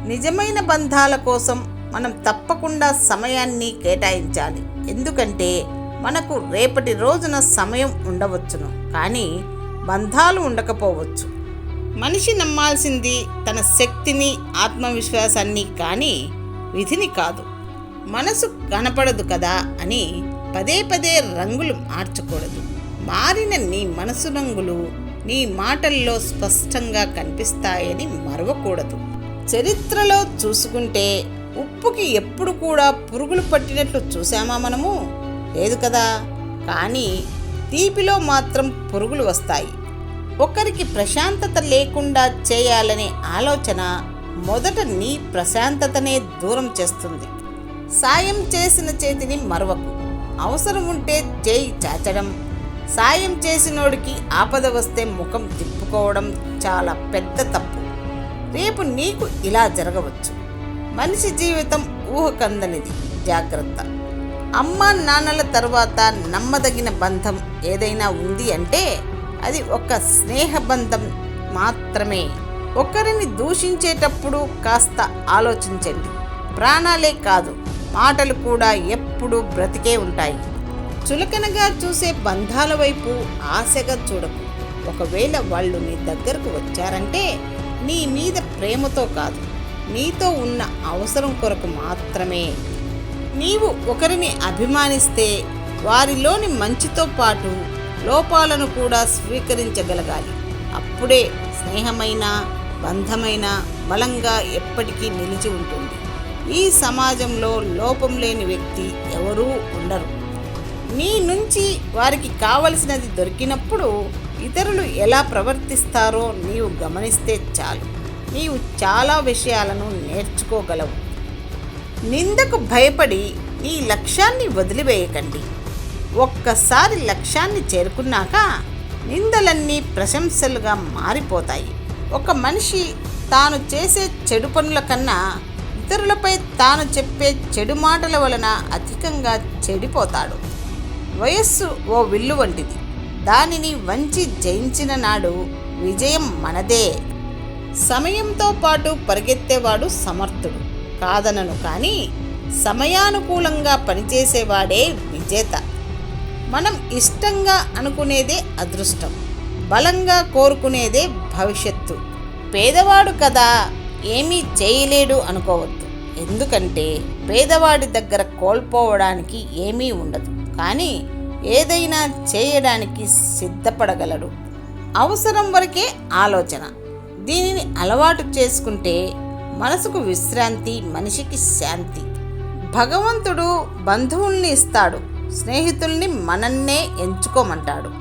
నిజమైన బంధాల కోసం మనం తప్పకుండా సమయాన్ని కేటాయించాలి. ఎందుకంటే మనకు రేపటి రోజున సమయం ఉండవచ్చును, కానీ బంధాలు ఉండకపోవచ్చు. మనిషి నమ్మాల్సింది తన శక్తిని, ఆత్మవిశ్వాసాన్ని, కానీ విధిని కాదు. మనసు కనపడదు కదా అని పదే పదే రంగులు మార్చకూడదు. మారిన నీ మనసు రంగులు నీ మాటల్లో స్పష్టంగా కనిపిస్తాయని మరవకూడదు. చరిత్రలో చూసుకుంటే ఉప్పుకి ఎప్పుడు కూడా పురుగులు పట్టినట్లు చూసామా మనము? లేదు కదా. కానీ తీపిలో మాత్రం పురుగులు వస్తాయి. ఒకరికి ప్రశాంతత లేకుండా చేయాలనే ఆలోచన మొదట నీ ప్రశాంతతనే దూరం చేస్తుంది. సాయం చేసిన చేతిని మరవకు. అవసరం ఉంటే చేయి చాచడం, సాయం చేసినోడికి ఆపద వస్తే ముఖం తిప్పుకోవడం చాలా పెద్ద తప్పు. రేపు నీకు ఇలా జరగవచ్చు. మనిషి జీవితం ఊహకందనిది, జాగ్రత్త. అమ్మా నాన్నల తర్వాత నమ్మదగిన బంధం ఏదైనా ఉంది అంటే అది ఒక స్నేహబంధం మాత్రమే. ఒకరిని దూషించేటప్పుడు కాస్త ఆలోచించండి. ప్రాణాలే కాదు, మాటలు కూడా ఎప్పుడూ బ్రతికే ఉంటాయి. చులకనగా చూసే బంధాల వైపు ఆశగా చూడకు. ఒకవేళ వాళ్ళు నీ దగ్గరకు వచ్చారంటే నీ మీద ప్రేమతో కాదు, నీతో ఉన్న అవసరం కొరకు మాత్రమే. నీవు ఒకరిని అభిమానిస్తే వారిలోని మంచితో పాటు లోపాలను కూడా స్వీకరించగలగాలి. అప్పుడే స్నేహమైన బంధమైన బలంగా ఎప్పటికీ నిలిచి ఉంటుంది. ఈ సమాజంలో లోపం లేని వ్యక్తి ఎవరూ ఉండరు. నీ నుంచి వారికి కావలసినది దొరికినప్పుడు ఇతరులు ఎలా ప్రవర్తిస్తారో నీవు గమనిస్తే చాలు. నీవు చాలా విషయాలను నేర్చుకోగలవు. నిందకు భయపడి నీ లక్ష్యాన్ని వదిలివేయకండి. ఒక్కసారి లక్ష్యాన్ని చేరుకున్నాక నిందలన్నీ ప్రశంసలుగా మారిపోతాయి. ఒక మనిషి తాను చేసే చెడు పనుల కన్నా ఇతరులపై తాను చెప్పే చెడు మాటల వలన అధికంగా చెడిపోతాడు. వయస్సు ఓ విల్లు వంటిది. దానిని వంచి జయించిన నాడు విజయం మనదే. సమయంతో పాటు పరిగెత్తేవాడు సమర్థుడు కాదనను, కానీ సమయానుకూలంగా పనిచేసేవాడే విజేత. మనం ఇష్టంగా అనుకునేదే అదృష్టం, బలంగా కోరుకునేదే భవిష్యత్తు. పేదవాడు కదా ఏమీ చేయలేడు అనుకోవద్దు. ఎందుకంటే పేదవాడి దగ్గర కోల్పోవడానికి ఏమీ ఉండదు, కానీ ఏదైనా చేయడానికి సిద్ధపడగలడు. అవసరం వరకే ఆలోచన. దీనిని అలవాటు చేసుకుంటే మనసుకు విశ్రాంతి, మనిషికి శాంతి. భగవంతుడు బంధువుల్ని ఇస్తాడు, స్నేహితుల్ని మనన్నే ఎంచుకోమంటాడు.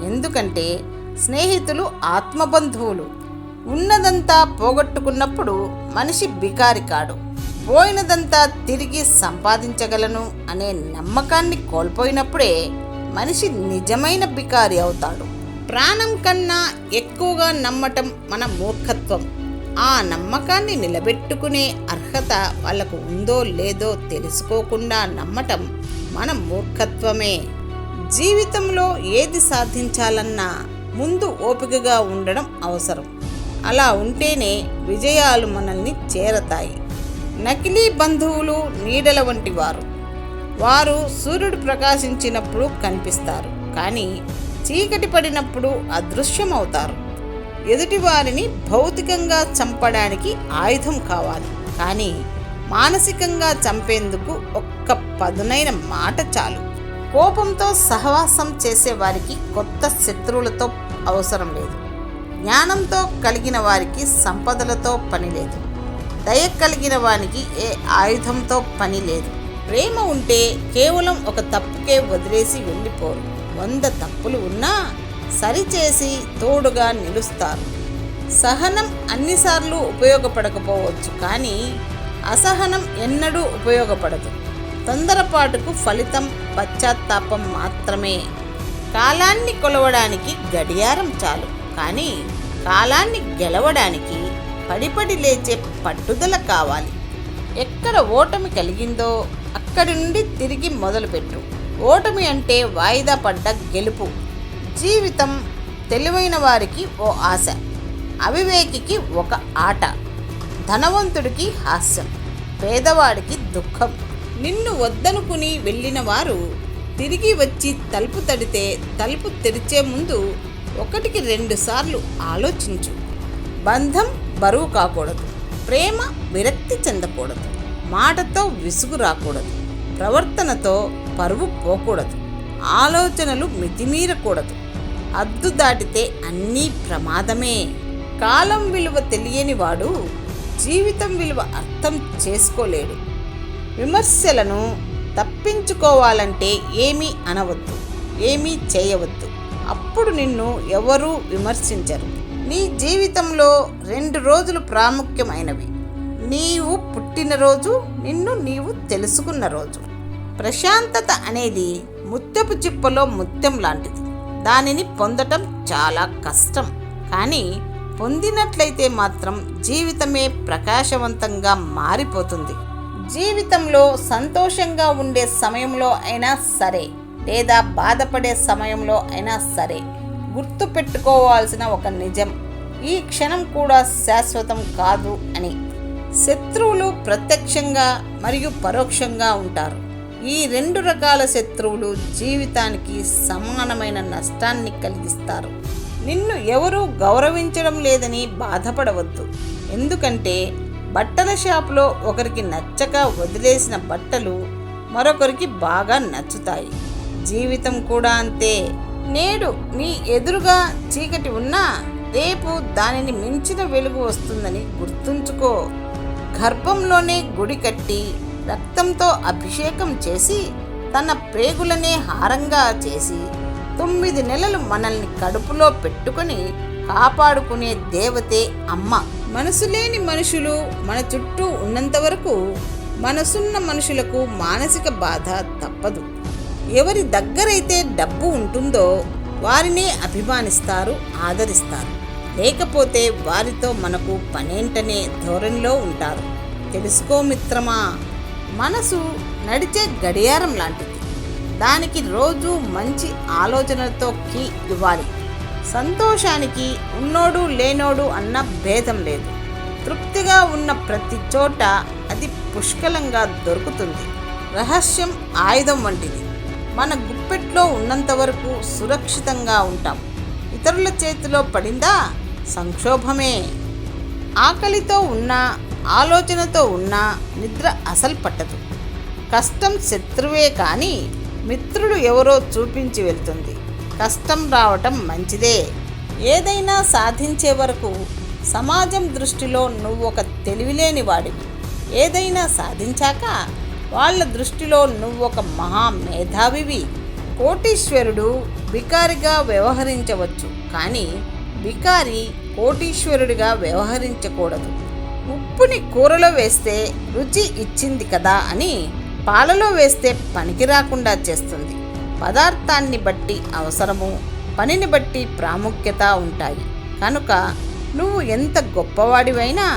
ఎందుకంటే స్నేహితులు ఆత్మబంధువులు. ఉన్నదంతా పోగొట్టుకున్నప్పుడు మనిషి బికారి కాడు. పోయినదంతా తిరిగి సంపాదించగలను అనే నమ్మకాన్ని కోల్పోయినప్పుడే మనిషి నిజమైన బికారి అవుతాడు. ప్రాణం కన్నా ఎక్కువగా నమ్మటం మన మూర్ఖత్వం. ఆ నమ్మకాన్ని నిలబెట్టుకునే అర్హత వాళ్ళకు ఉందో లేదో తెలుసుకోకుండా నమ్మటం మన మూర్ఖత్వమే. జీవితంలో ఏది సాధించాలన్నా ముందు ఓపికగా ఉండడం అవసరం. అలా ఉంటేనే విజయాలు మనల్ని చేరతాయి. నకిలీ బంధువులు నీడల వంటి వారు. వారు సూర్యుడు ప్రకాశించినప్పుడు కనిపిస్తారు, కానీ చీకటి పడినప్పుడు అదృశ్యమవుతారు. ఎదుటివారిని భౌతికంగా చంపడానికి ఆయుధం కావాలి, కానీ మానసికంగా చంపేందుకు ఒక్క పదునైన మాట చాలు. కోపంతో సహవాసం చేసేవారికి కొత్త శత్రువులతో అవసరం లేదు. జ్ఞానంతో కలిగిన వారికి సంపదలతో పని లేదు. దయ కలిగిన వానికి ఏ ఆయుధంతో పని లేదు. ప్రేమ ఉంటే కేవలం ఒక తప్పుకే వదిలేసి వెళ్ళిపోరు. 100 తప్పులు ఉన్నా సరిచేసి తోడుగా నిలుస్తారు. సహనం అన్నిసార్లు ఉపయోగపడకపోవచ్చు, కానీ అసహనం ఎన్నడూ ఉపయోగపడదు. తొందరపాటుకు ఫలితం పశ్చాత్తాపం మాత్రమే. కాలాన్ని కొలవడానికి గడియారం చాలు, కానీ కాలాన్ని గెలవడానికి పడిపడి లేచే పట్టుదల కావాలి. ఎక్కడ ఓటమి కలిగిందో అక్కడి నుండి తిరిగి మొదలుపెట్టు. ఓటమి అంటే వాయిదా పడ్డ గెలుపు. జీవితం తెలివైన వారికి ఓ ఆశ, అవివేకికి ఒక ఆట. ధనవంతుడికి హాస్యం, పేదవాడికి దుఃఖం. నిన్ను వద్దనుకుని వెళ్ళిన వారు తిరిగి వచ్చి తలుపు తడితే తలుపు తెరిచే ముందు 1-2 సార్లు ఆలోచించు. బంధం బరువు కాకూడదు, ప్రేమ విరక్తి చెందకూడదు, మాటతో విసుగు రాకూడదు, ప్రవర్తనతో పరువు పోకూడదు, ఆలోచనలు మితిమీరకూడదు. హద్దు దాటితే అన్నీ ప్రమాదమే. కాలం విలువ తెలియని వాడు జీవితం విలువ అర్థం చేసుకోలేడు. విమర్శలను తప్పించుకోవాలంటే ఏమీ అనవద్దు, ఏమీ చేయవద్దు. అప్పుడు నిన్ను ఎవరూ విమర్శించరు. నీ జీవితంలో 2 రోజులు ప్రాముఖ్యమైనవి: నీవు పుట్టినరోజు, నిన్ను నీవు తెలుసుకున్న రోజు. ప్రశాంతత అనేది ముత్యపు చిప్పలో ముత్యం లాంటిది. దానిని పొందటం చాలా కష్టం, కానీ పొందినట్లయితే మాత్రం జీవితమే ప్రకాశవంతంగా మారిపోతుంది. జీవితంలో సంతోషంగా ఉండే సమయంలో అయినా సరే, లేదా బాధపడే సమయంలో అయినా సరే, గుర్తు పెట్టుకోవాల్సిన ఒక నిజం: ఈ క్షణం కూడా శాశ్వతం కాదు అని. శత్రువులు ప్రత్యక్షంగా మరియు పరోక్షంగా ఉంటారు. ఈ 2 రకాల శత్రువులు జీవితానికి సమానమైన నష్టాన్ని కలిగిస్తారు. నిన్ను ఎవరూ గౌరవించడం లేదని బాధపడవద్దు. ఎందుకంటే బట్టల షాపులో ఒకరికి నచ్చక వదిలేసిన బట్టలు మరొకరికి బాగా నచ్చుతాయి. జీవితం కూడా అంతే. నేడు నీ ఎదురుగా చీకటి ఉన్నా రేపు దానిని మించిన వెలుగు వస్తుందని గుర్తుంచుకో. గర్భంలోనే గుడి కట్టి రక్తంతో అభిషేకం చేసి తన ప్రేగులనే హారంగా చేసి 9 నెలలు మనల్ని కడుపులో పెట్టుకొని కాపాడుకునే దేవతే అమ్మ. మనసు లేని మనుషులు మన చుట్టూ ఉన్నంత వరకు మనసున్న మనుషులకు మానసిక బాధ తప్పదు. ఎవరి దగ్గరైతే డబ్బు ఉంటుందో వారినే అభిమానిస్తారు, ఆదరిస్తారు. లేకపోతే వారితో మనకు పనేంటనే ధోరణిలో ఉంటారు. తెలుసుకో మిత్రమా, మనసు నడిచే గడియారం లాంటిది. దానికి రోజు మంచి ఆలోచనలతో కీ ఇవ్వాలి. సంతోషానికి ఉన్నోడు లేనోడు అన్న భేదం లేదు. తృప్తిగా ఉన్న ప్రతి చోట అది పుష్కలంగా దొరుకుతుంది. రహస్యం ఆయుధం వంటిది. మన గుప్పెట్లో ఉన్నంత వరకు సురక్షితంగా ఉంటాం. ఇతరుల చేతిలో పడిందా సంక్షోభమే. ఆకలితో ఉన్నా, ఆలోచనతో ఉన్నా నిద్ర అసలు పట్టదు. కష్టం శత్రువే కానీ మిత్రుడు ఎవరో చూపించి వెళ్తుంది. కష్టం రావటం మంచిదే. ఏదైనా సాధించే వరకు సమాజం దృష్టిలో నువ్వు ఒక తెలివిలేని వాడివి. ఏదైనా సాధించాక వాళ్ళ దృష్టిలో నువ్వు ఒక మహా మేధావివి. కోటీశ్వరుడు బికారిగా వ్యవహరించవచ్చు, కానీ బికారి కోటీశ్వరుడిగా వ్యవహరించకూడదు. ఉప్పుని కూరలో వేస్తే రుచి ఇచ్చింది కదా అని పాలలో వేస్తే పనికి రాకుండా చేస్తుంది. పదార్థాన్ని బట్టి అవసరము, పనిని బట్టి ప్రాముఖ్యత ఉంటాయి. కనుక నువ్వు ఎంత గొప్పవాడివైనా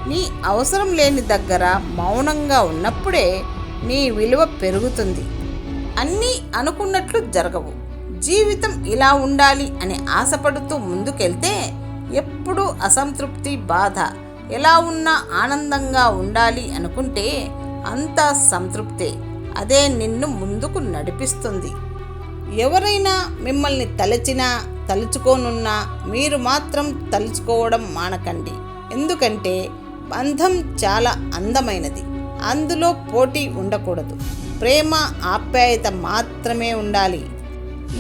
నీ అవసరం లేని దగ్గర మౌనంగా ఉన్నప్పుడే నీ విలువ పెరుగుతుంది. అన్నీ అనుకున్నట్లు జరగవు. జీవితం ఇలా ఉండాలి అని ఆశపడుతూ ముందుకెళ్తే ఎప్పుడూ అసంతృప్తి, బాధ. ఎలా ఉన్నా ఆనందంగా ఉండాలి అనుకుంటే అంతా సంతృప్తే. అదే నిన్ను ముందుకు నడిపిస్తుంది. ఎవరైనా మిమ్మల్ని తలచినా తలుచుకోనున్నా మీరు మాత్రం తలుచుకోవడం మానకండి. ఎందుకంటే బంధం చాలా అందమైనది. అందులో పోటీ ఉండకూడదు. ప్రేమ, ఆప్యాయత మాత్రమే ఉండాలి.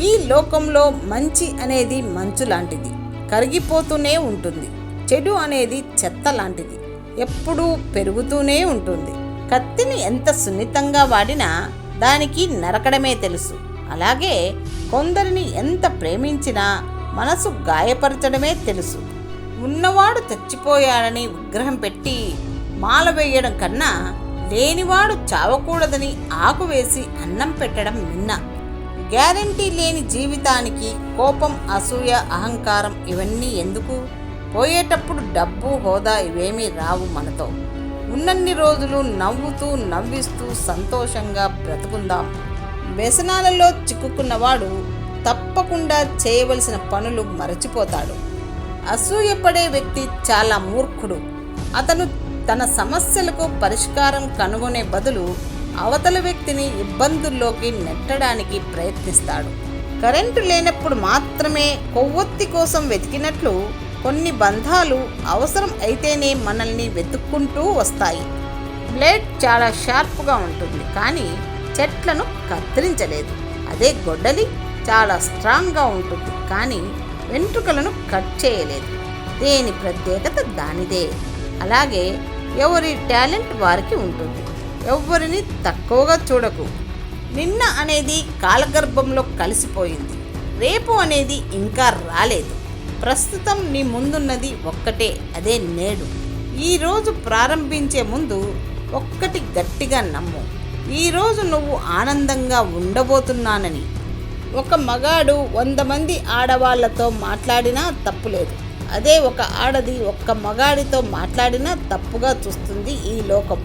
ఈ లోకంలో మంచి అనేది మంచు లాంటిది, కరిగిపోతూనే ఉంటుంది. చెడు అనేది చెత్త లాంటిది, ఎప్పుడూ పెరుగుతూనే ఉంటుంది. కత్తిని ఎంత సున్నితంగా వాడినా దానికి నరకడమే తెలుసు. అలాగే కొందరిని ఎంత ప్రేమించినా మనసు గాయపరచడమే తెలుసు. ఉన్నవాడు చచ్చిపోయాడని విగ్రహం పెట్టి మాల వేయడం కన్నా లేనివాడు చావకూడదని ఆకు వేసి అన్నం పెట్టడం మిన్న. గ్యారంటీ లేని జీవితానికి కోపం, అసూయ, అహంకారం ఇవన్నీ ఎందుకు? పోయేటప్పుడు డబ్బు, హోదా ఇవేమీ రావు మనతో. ఉన్నన్ని రోజులు నవ్వుతూ నవ్విస్తూ సంతోషంగా బ్రతుకుందాం. వ్యసనాలలో చిక్కుకున్నవాడు తప్పకుండా చేయవలసిన పనులు మరచిపోతాడు. అసూయపడే వ్యక్తి చాలా మూర్ఖుడు. అతను తన సమస్యలకు పరిష్కారం కనుగొనే బదులు అవతల వ్యక్తిని ఇబ్బందుల్లోకి నెట్టడానికి ప్రయత్నిస్తాడు. కరెంటు లేనప్పుడు మాత్రమే కొవ్వొత్తి కోసం వెతికినట్లు కొన్ని బంధాలు అవసరం అయితేనే మనల్ని వెతుక్కుంటూ వస్తాయి. బ్లేడ్ చాలా షార్ప్గా ఉంటుంది, కానీ చెట్లను కత్తిరించలేదు. అదే గొడ్డలి చాలా స్ట్రాంగ్గా ఉంటుంది, కానీ వెంట్రుకలను కట్ చేయలేదు. దేని ప్రత్యేకత దానిదే. అలాగే ఎవరి టాలెంట్ వారికి ఉంటుంది. ఎవరిని తక్కువగా చూడకు. నిన్న అనేది కాలగర్భంలో కలిసిపోయింది. రేపు అనేది ఇంకా రాలేదు. ప్రస్తుతం నీ ముందున్నది ఒక్కటే, అదే నేడు. ఈరోజు ప్రారంభించే ముందు ఒక్కటి గట్టిగా నమ్ము. ఈరోజు నువ్వు ఆనందంగా ఉండబోతున్నానని. ఒక మగాడు 100 మంది ఆడవాళ్లతో మాట్లాడినా తప్పులేదు. అదే ఒక ఆడది ఒక్క మగాడితో మాట్లాడినా తప్పుగా చూస్తుంది ఈ లోకం.